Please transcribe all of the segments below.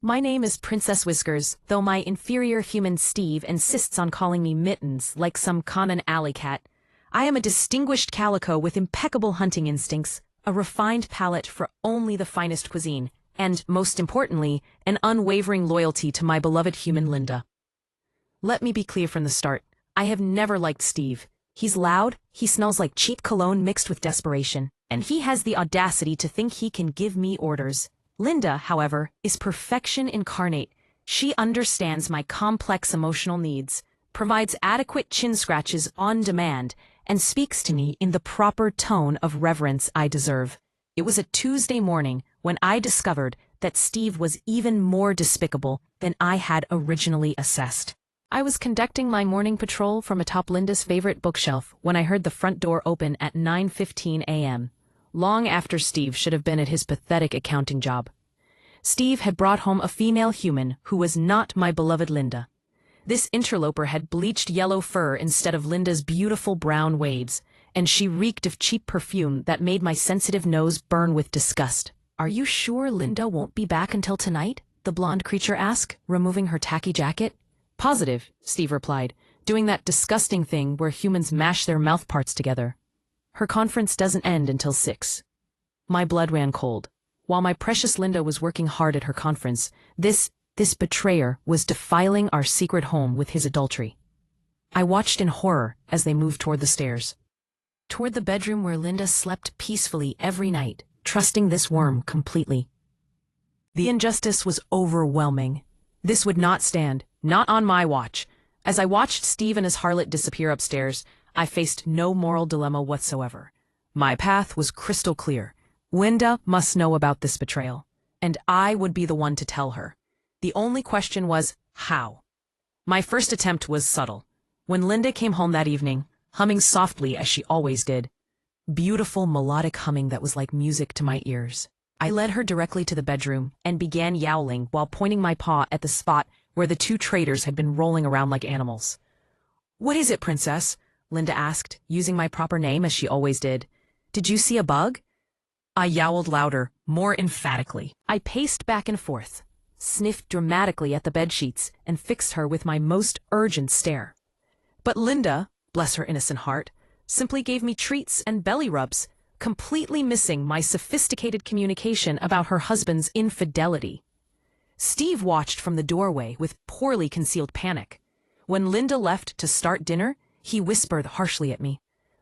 My name is Princess Whiskers, though my inferior human Steve insists on calling me Mittens like some common alley cat. I am a distinguished calico with impeccable hunting instincts, a refined palate for only the finest cuisine, and, most importantly, an unwavering loyalty to my beloved human Linda. Let me be clear from the start. I have never liked Steve. He's loud, he smells like cheap cologne mixed with desperation, and he has the audacity to think he can give me orders. Linda, however, is perfection incarnate. She understands my complex emotional needs, provides adequate chin scratches on demand, and speaks to me in the proper tone of reverence I deserve. It was a Tuesday morning when I discovered that Steve was even more despicable than I had originally assessed. I was conducting my morning patrol from atop Linda's favorite bookshelf when I heard the front door open at 9:15 a.m., long after Steve should have been at his pathetic accounting job. Steve had brought home a female human who was not my beloved Linda. This interloper had bleached yellow fur instead of Linda's beautiful brown waves, and she reeked of cheap perfume that made my sensitive nose burn with disgust. "Are you sure Linda won't be back until tonight?" the blonde creature asked, removing her tacky jacket. "Positive," Steve replied, doing that disgusting thing where humans mash their mouth parts together. "Her conference doesn't end until 6. My blood ran cold. While my precious Linda was working hard at her conference, this betrayer was defiling our secret home with his adultery. I watched in horror as they moved toward the stairs. Toward the bedroom where Linda slept peacefully every night, trusting this worm completely. The injustice was overwhelming. This would not stand, not on my watch. As I watched Steve and his harlot disappear upstairs, I faced no moral dilemma whatsoever. My path was crystal clear. Linda must know about this betrayal, and I would be the one to tell her. The only question was, how? My first attempt was subtle. When Linda came home that evening, humming softly as she always did, beautiful melodic humming that was like music to my ears, I led her directly to the bedroom and began yowling while pointing my paw at the spot where the two traitors had been rolling around like animals. "What is it, Princess?" Linda asked, using my proper name as she always did. "Did you see a bug?" I yowled louder, more emphatically. I paced back and forth, sniffed dramatically at the bedsheets, and fixed her with my most urgent stare. But Linda, bless her innocent heart, simply gave me treats and belly rubs, completely missing my sophisticated communication about her husband's infidelity. Steve watched from the doorway with poorly concealed panic. When Linda left to start dinner, he whispered harshly at me.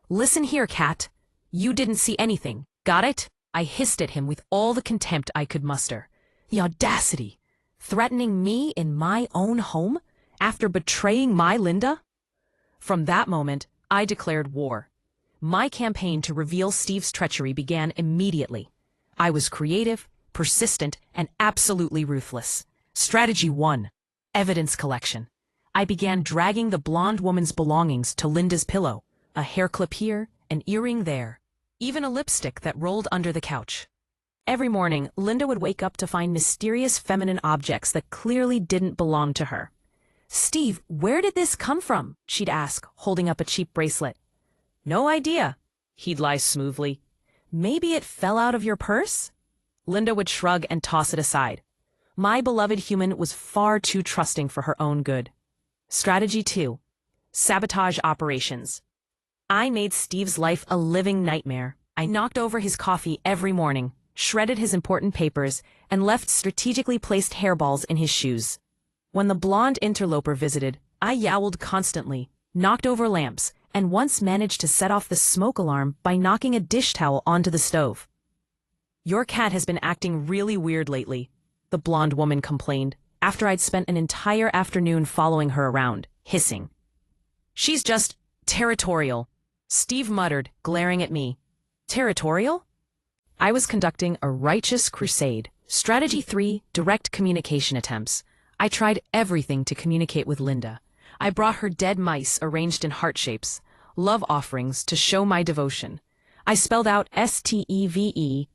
"Listen here, cat. You didn't see anything. Got it?" I hissed at him with all the contempt I could muster. The audacity! Threatening me in my own home after betraying my Linda? From that moment, I declared war. My campaign to reveal Steve's treachery began immediately. I was creative, persistent, and absolutely ruthless. Strategy 1. Evidence collection. I began dragging the blonde woman's belongings to Linda's pillow, a hair clip here, an earring there, even a lipstick that rolled under the couch. Every morning, Linda would wake up to find mysterious feminine objects that clearly didn't belong to her. "Steve, where did this come from?" she'd ask, holding up a cheap bracelet. "No idea," he'd lie smoothly. "Maybe it fell out of your purse?" Linda would shrug and toss it aside. My beloved human was far too trusting for her own good. Strategy 2. Sabotage operations. I made Steve's life a living nightmare. I knocked over his coffee every morning, shredded his important papers, and left strategically placed hairballs in his shoes. When the blonde interloper visited, I yowled constantly, knocked over lamps, and once managed to set off the smoke alarm by knocking a dish towel onto the stove. "Your cat has been acting really weird lately," the blonde woman complained, after I'd spent an entire afternoon following her around, hissing. "She's just territorial," Steve muttered, glaring at me. "Territorial?" I was conducting a righteous crusade. Strategy 3. Direct communication attempts. I tried everything to communicate with Linda. I brought her dead mice arranged in heart shapes, love offerings to show my devotion. I spelled out STEVEBAD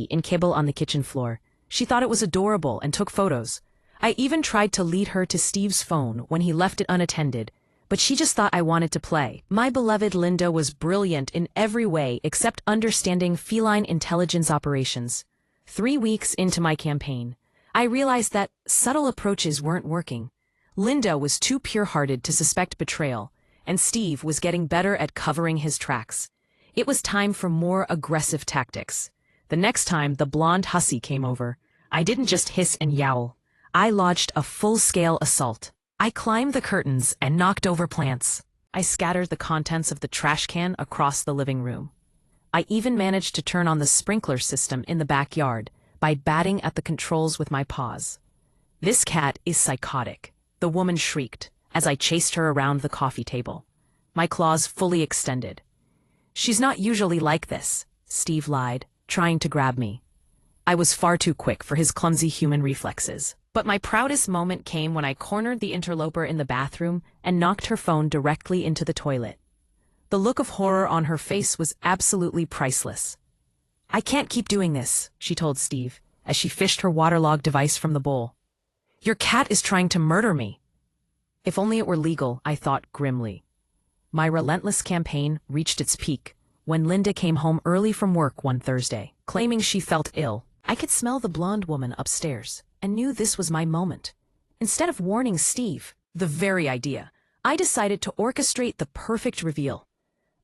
in kibble on the kitchen floor. She thought it was adorable and took photos. I even tried to lead her to Steve's phone when he left it unattended, but she just thought I wanted to play. My beloved Linda was brilliant in every way except understanding feline intelligence operations. 3 weeks into my campaign, I realized that subtle approaches weren't working. Linda was too pure-hearted to suspect betrayal, and Steve was getting better at covering his tracks. It was time for more aggressive tactics. The next time the blonde hussy came over, I didn't just hiss and yowl. I lodged a full-scale assault. I climbed the curtains and knocked over plants. I scattered the contents of the trash can across the living room. I even managed to turn on the sprinkler system in the backyard by batting at the controls with my paws. "This cat is psychotic," the woman shrieked as I chased her around the coffee table, my claws fully extended. "She's not usually like this," Steve lied, trying to grab me. I was far too quick for his clumsy human reflexes. But my proudest moment came when I cornered the interloper in the bathroom and knocked her phone directly into the toilet. The look of horror on her face was absolutely priceless. "I can't keep doing this," she told Steve, as she fished her waterlogged device from the bowl. "Your cat is trying to murder me." If only it were legal, I thought grimly. My relentless campaign reached its peak when Linda came home early from work one Thursday, claiming she felt ill. I could smell the blonde woman upstairs and knew this was my moment. Instead of warning Steve, the very idea, I decided to orchestrate the perfect reveal.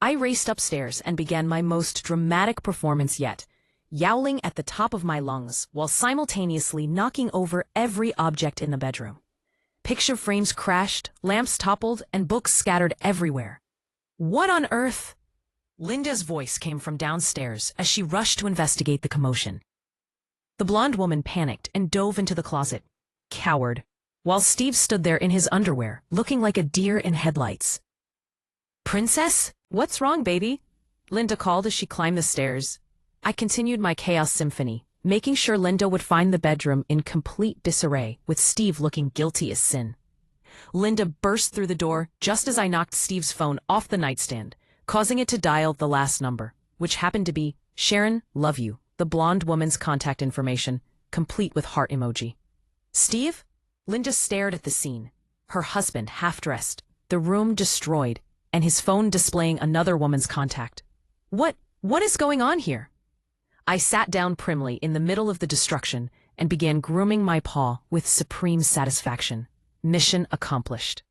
I raced upstairs and began my most dramatic performance yet, yowling at the top of my lungs while simultaneously knocking over every object in the bedroom. Picture frames crashed, lamps toppled, and books scattered everywhere. "What on earth?" Linda's voice came from downstairs as she rushed to investigate the commotion. The blonde woman panicked and dove into the closet. Coward. While Steve stood there in his underwear, looking like a deer in headlights. "Princess? What's wrong, baby?" Linda called as she climbed the stairs. I continued my chaos symphony, making sure Linda would find the bedroom in complete disarray, with Steve looking guilty as sin. Linda burst through the door just as I knocked Steve's phone off the nightstand, causing it to dial the last number, which happened to be "Sharon, love you," the blonde woman's contact information, complete with heart emoji. "Steve?" Linda stared at the scene, her husband half-dressed, the room destroyed, and his phone displaying another woman's contact. What is going on here?" I sat down primly in the middle of the destruction and began grooming my paw with supreme satisfaction. Mission accomplished.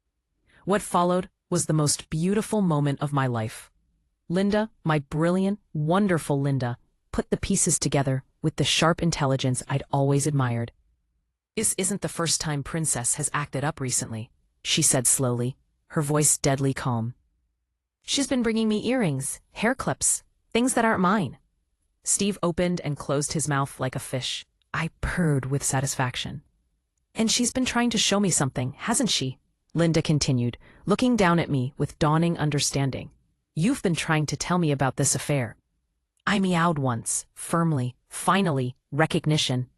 What followed was the most beautiful moment of my life. Linda, my brilliant, wonderful Linda, put the pieces together with the sharp intelligence I'd always admired. "This isn't the first time Princess has acted up recently," she said slowly, her voice deadly calm. "She's been bringing me earrings, hair clips, things that aren't mine." Steve opened and closed his mouth like a fish. I purred with satisfaction. "And she's been trying to show me something, hasn't she?" Linda continued, looking down at me with dawning understanding. "You've been trying to tell me about this affair." I meowed once, firmly, finally, recognition.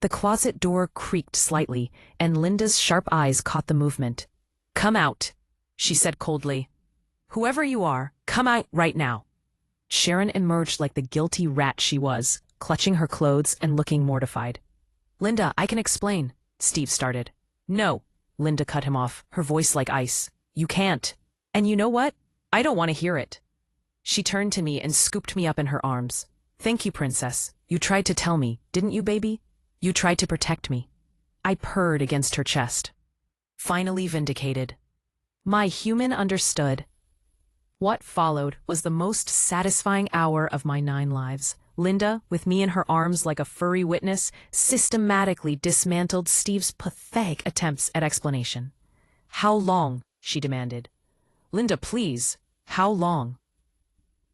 The closet door creaked slightly, and Linda's sharp eyes caught the movement. "Come out," she said coldly. "Whoever you are, come out right now." Sharon emerged like the guilty rat she was, clutching her clothes and looking mortified. "Linda, I can explain," Steve started. "No," Linda cut him off, her voice like ice. "You can't. And you know what? I don't want to hear it." She turned to me and scooped me up in her arms. "Thank you, Princess. You tried to tell me, didn't you, baby? You tried to protect me." I purred against her chest. Finally vindicated. My human understood. What followed was the most satisfying hour of my 9 lives. Linda, with me in her arms like a furry witness, systematically dismantled Steve's pathetic attempts at explanation. "How long?" she demanded. "Linda, please. How long?"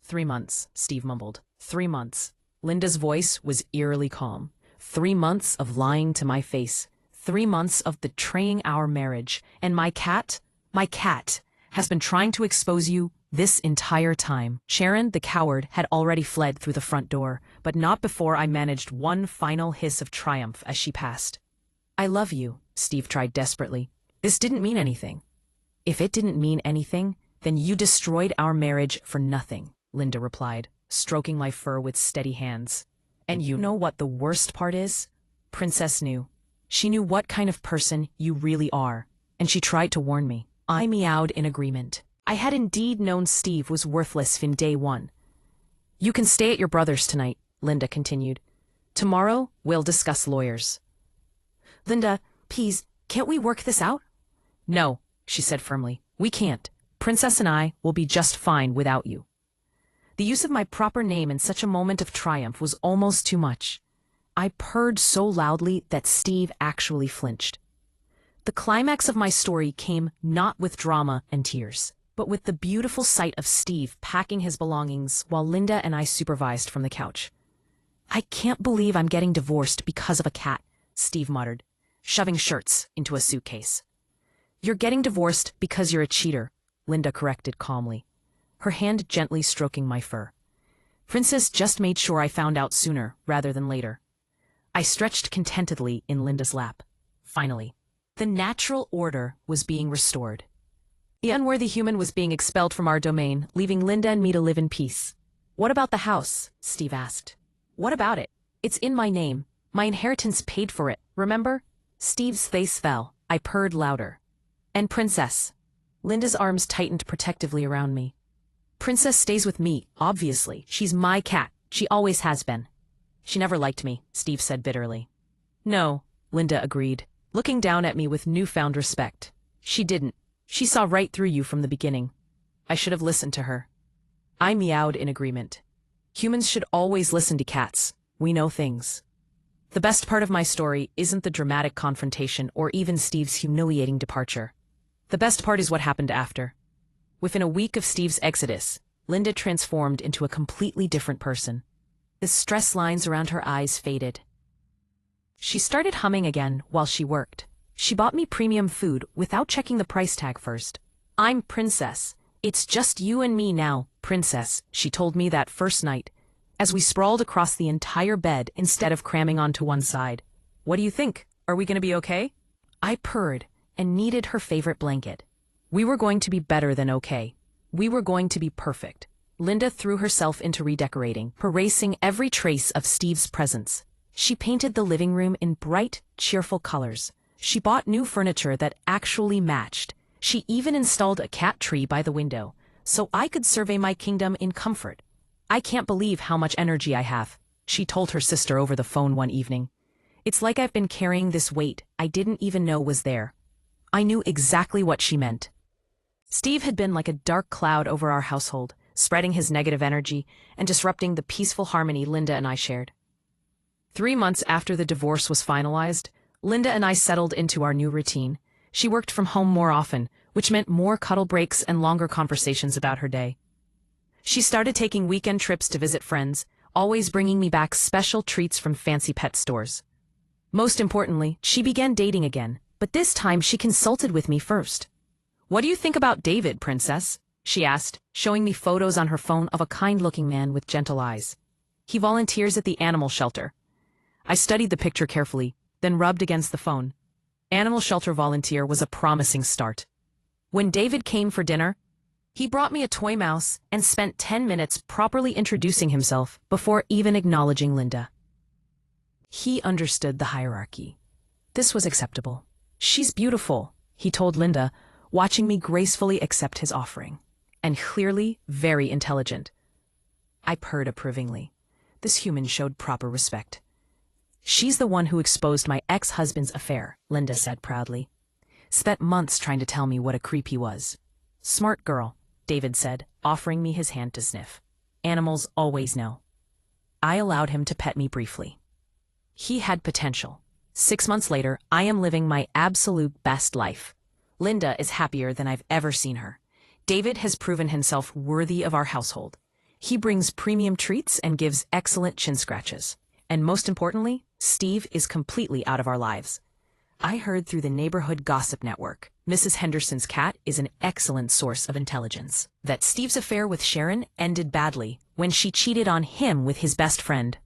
3 months, Steve mumbled. 3 months. Linda's voice was eerily calm. 3 months of lying to my face. 3 months of betraying our marriage. And my cat, has been trying to expose you this entire time. Sharon, the coward, had already fled through the front door, but not before I managed one final hiss of triumph as she passed. "I love you," Steve tried desperately. "This didn't mean anything." "If it didn't mean anything, then you destroyed our marriage for nothing," Linda replied, stroking my fur with steady hands. "And you know what the worst part is? Princess knew. She knew what kind of person you really are, and she tried to warn me." I meowed in agreement. I had indeed known Steve was worthless from day one. "You can stay at your brother's tonight," Linda continued. "Tomorrow, we'll discuss lawyers." Linda, please, can't we work this out? No, she said firmly. We can't. Princess and I will be just fine without you. The use of my proper name in such a moment of triumph was almost too much. I purred so loudly that Steve actually flinched. The climax of my story came not with drama and tears, but with the beautiful sight of Steve packing his belongings while Linda and I supervised from the couch. I can't believe I'm getting divorced because of a cat, Steve muttered, shoving shirts into a suitcase. You're getting divorced because you're a cheater, Linda corrected calmly, her hand gently stroking my fur. Princess just made sure I found out sooner rather than later. I stretched contentedly in Linda's lap. Finally, the natural order was being restored. The unworthy human was being expelled from our domain, leaving Linda and me to live in peace. What about the house? Steve asked. What about it? It's in my name. My inheritance paid for it, remember? Steve's face fell. I purred louder. And Princess. Linda's arms tightened protectively around me. Princess stays with me, obviously. She's my cat. She always has been. She never liked me, Steve said bitterly. No, Linda agreed, looking down at me with newfound respect. She didn't. She saw right through you from the beginning. I should have listened to her. I meowed in agreement. Humans should always listen to cats. We know things. The best part of my story isn't the dramatic confrontation or even Steve's humiliating departure. The best part is what happened after. Within a week of Steve's exodus, Linda transformed into a completely different person. The stress lines around her eyes faded. She started humming again while she worked. She bought me premium food without checking the price tag first. I'm Princess. It's just you and me now, Princess, she told me that first night, as we sprawled across the entire bed instead of cramming onto one side. What do you think? Are we going to be okay? I purred and kneaded her favorite blanket. We were going to be better than okay. We were going to be perfect. Linda threw herself into redecorating, erasing every trace of Steve's presence. She painted the living room in bright, cheerful colors. She bought new furniture that actually matched. She even installed a cat tree by the window, so I could survey my kingdom in comfort. I can't believe how much energy I have, she told her sister over the phone one evening. It's like I've been carrying this weight I didn't even know was there. I knew exactly what she meant. Steve had been like a dark cloud over our household, spreading his negative energy and disrupting the peaceful harmony Linda and I shared. 3 months after the divorce was finalized, Linda and I settled into our new routine. She worked from home more often, which meant more cuddle breaks and longer conversations about her day. She started taking weekend trips to visit friends, always bringing me back special treats from fancy pet stores. Most importantly, she began dating again, but this time she consulted with me first. What do you think about David, Princess? She asked, showing me photos on her phone of a kind-looking man with gentle eyes. He volunteers at the animal shelter. I studied the picture carefully, then rubbed against the phone. Animal shelter volunteer was a promising start. When David came for dinner, he brought me a toy mouse and spent 10 minutes properly introducing himself before even acknowledging Linda. He understood the hierarchy. This was acceptable. She's beautiful, he told Linda, watching me gracefully accept his offering. And clearly very intelligent. I purred approvingly. This human showed proper respect. She's the one who exposed my ex-husband's affair, Linda said proudly. Spent months trying to tell me what a creep he was. Smart girl, David said, offering me his hand to sniff. Animals always know. I allowed him to pet me briefly. He had potential. 6 months later, I am living my absolute best life. Linda is happier than I've ever seen her. David has proven himself worthy of our household. He brings premium treats and gives excellent chin scratches. And most importantly, Steve is completely out of our lives. I heard through the neighborhood gossip network, Mrs. Henderson's cat is an excellent source of intelligence, that Steve's affair with Sharon ended badly when she cheated on him with his best friend.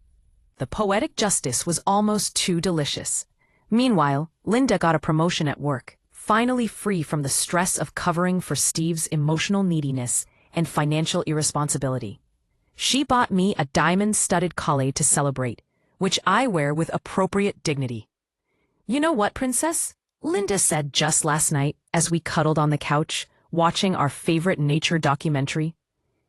The poetic justice was almost too delicious. Meanwhile, Linda got a promotion at work, finally free from the stress of covering for Steve's emotional neediness and financial irresponsibility. She bought me a diamond-studded collar to celebrate, which I wear with appropriate dignity. You know what, Princess? Linda said just last night as we cuddled on the couch, watching our favorite nature documentary.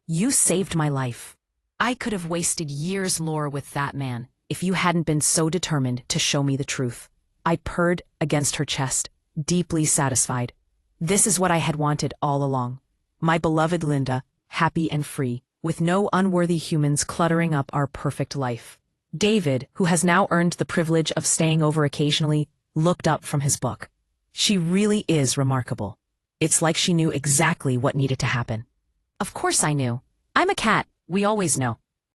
You saved my life. I could have wasted years more with that man if you hadn't been so determined to show me the truth. I purred against her chest, deeply satisfied. This is what I had wanted all along. My beloved Linda, happy and free, with no unworthy humans cluttering up our perfect life. David, who has now earned the privilege of staying over occasionally, looked up from his book. She really is remarkable. It's like she knew exactly what needed to happen. Of course I knew. I'm a cat, we always know.